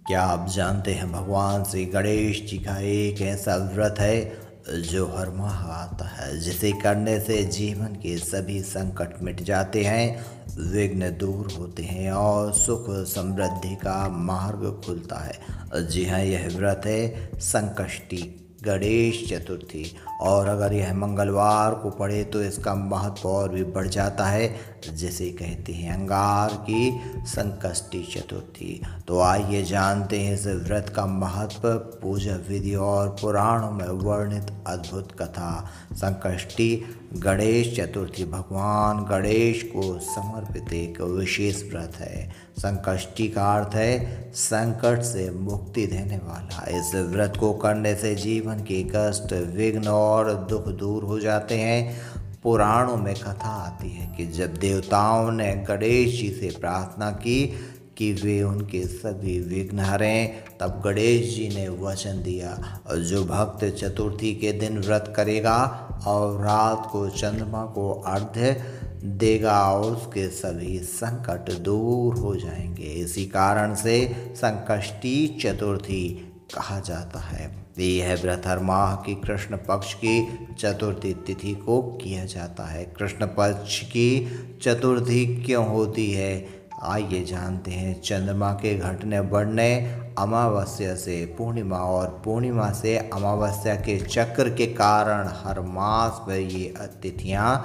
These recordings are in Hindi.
क्या आप जानते हैं भगवान श्री गणेश जी का एक ऐसा व्रत है जो हर माह आता है, जिसे करने से जीवन के सभी संकट मिट जाते हैं, विघ्न दूर होते हैं और सुख समृद्धि का मार्ग खुलता है। जी हाँ, यह व्रत है संकष्टी गणेश चतुर्थी। और अगर यह मंगलवार को पड़े तो इसका महत्व और भी बढ़ जाता है, जिसे कहते हैं अंगार की संकष्टी चतुर्थी। तो आइए जानते हैं इस व्रत का महत्व, पूजा विधि और पुराणों में वर्णित अद्भुत कथा। संकष्टी गणेश चतुर्थी भगवान गणेश को समर्पित एक विशेष व्रत है। संकष्टी का अर्थ है संकट से मुक्ति देने वाला। इस व्रत को करने से जीवन के कष्ट, विघ्न और दुख दूर हो जाते हैं। पुराणों में कथा आती है कि जब देवताओं ने गणेश जी से प्रार्थना की कि वे उनके सभी विघ्न हरें, तब गणेश जी ने वचन दिया, और जो भक्त चतुर्थी के दिन व्रत करेगा और रात को चंद्रमा को अर्घ्य देगा, उसके सभी संकट दूर हो जाएंगे। इसी कारण से संकष्टी चतुर्थी कहा जाता है। यह व्रत हर माह की कृष्ण पक्ष की चतुर्थी तिथि को किया जाता है। कृष्ण पक्ष की चतुर्थी क्यों होती है, आइए जानते हैं। चंद्रमा के घटने बढ़ने, अमावस्या से पूर्णिमा और पूर्णिमा से अमावस्या के चक्र के कारण हर मास में ये तिथियां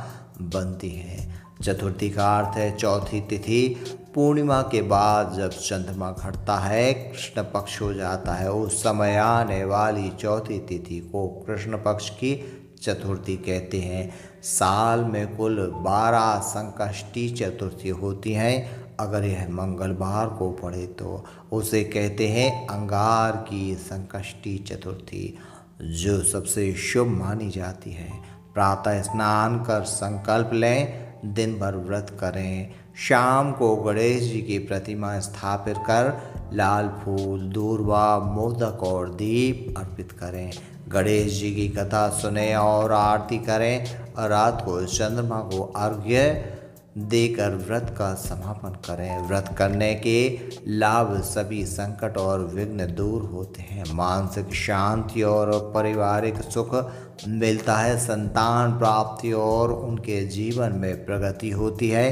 बनती हैं। चतुर्थी का अर्थ है चौथी तिथि। पूर्णिमा के बाद जब चंद्रमा घटता है, कृष्ण पक्ष हो जाता है, उस समय आने वाली चौथी तिथि को कृष्ण पक्ष की चतुर्थी कहते हैं। साल में कुल 12 संकष्टी चतुर्थी होती हैं। अगर यह मंगलवार को पड़े तो उसे कहते हैं अंगार की संकष्टी चतुर्थी, जो सबसे शुभ मानी जाती है। प्रातः स्नान कर संकल्प लें, दिन भर व्रत करें। शाम को गणेश जी की प्रतिमा स्थापित कर लाल फूल, दूर्वा, मोदक और दीप अर्पित करें। गणेश जी की कथा सुने और आरती करें, और रात को चंद्रमा को अर्घ्य देकर व्रत का समापन करें। व्रत करने के लाभ, सभी संकट और विघ्न दूर होते हैं। मानसिक शांति और पारिवारिक सुख मिलता है। संतान प्राप्ति और उनके जीवन में प्रगति होती है।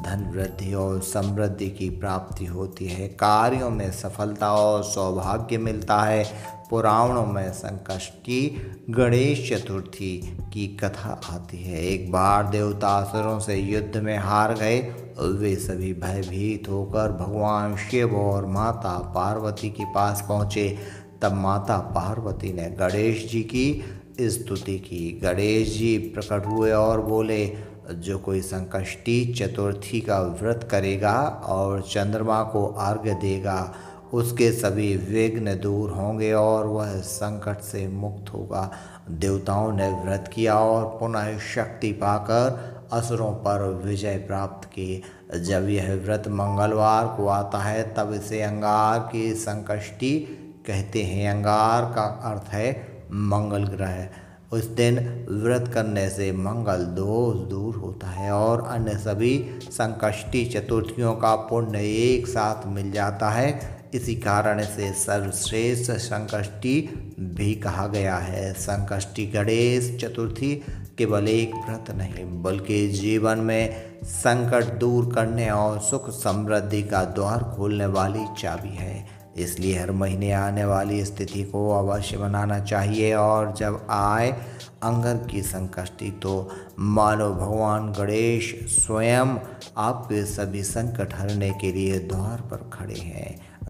धन वृद्धि और समृद्धि की प्राप्ति होती है। कार्यों में सफलता और सौभाग्य मिलता है। पुराणों में संकष्टी गणेश चतुर्थी की कथा आती है। एक बार देवता असुरों से युद्ध में हार गए। वे सभी भयभीत होकर भगवान शिव और माता पार्वती के पास पहुँचे। तब माता पार्वती ने गणेश जी की स्तुति की। गणेश जी प्रकट हुए और बोले, जो कोई संकष्टी चतुर्थी का व्रत करेगा और चंद्रमा को अर्घ्य देगा, उसके सभी विघ्न दूर होंगे और वह संकट से मुक्त होगा। देवताओं ने व्रत किया और पुनः शक्ति पाकर असुरों पर विजय प्राप्त की। जब यह व्रत मंगलवार को आता है, तब इसे अंगार की संकष्टी कहते हैं। अंगार का अर्थ है मंगल ग्रह। उस दिन व्रत करने से मंगल दोष दूर होता है और अन्य सभी संकष्टी चतुर्थियों का पुण्य एक साथ मिल जाता है। इसी कारण से सर्वश्रेष्ठ संकष्टी भी कहा गया है। संकष्टी गणेश चतुर्थी केवल एक व्रत नहीं, बल्कि जीवन में संकट दूर करने और सुख समृद्धि का द्वार खोलने वाली चाबी है। इसलिए हर महीने आने वाली इस तिथि को अवश्य मनाना चाहिए। और जब आए अंगार की संकष्टी, तो मानो भगवान गणेश स्वयं आपके सभी संकट हरने के लिए द्वार पर खड़े हैं।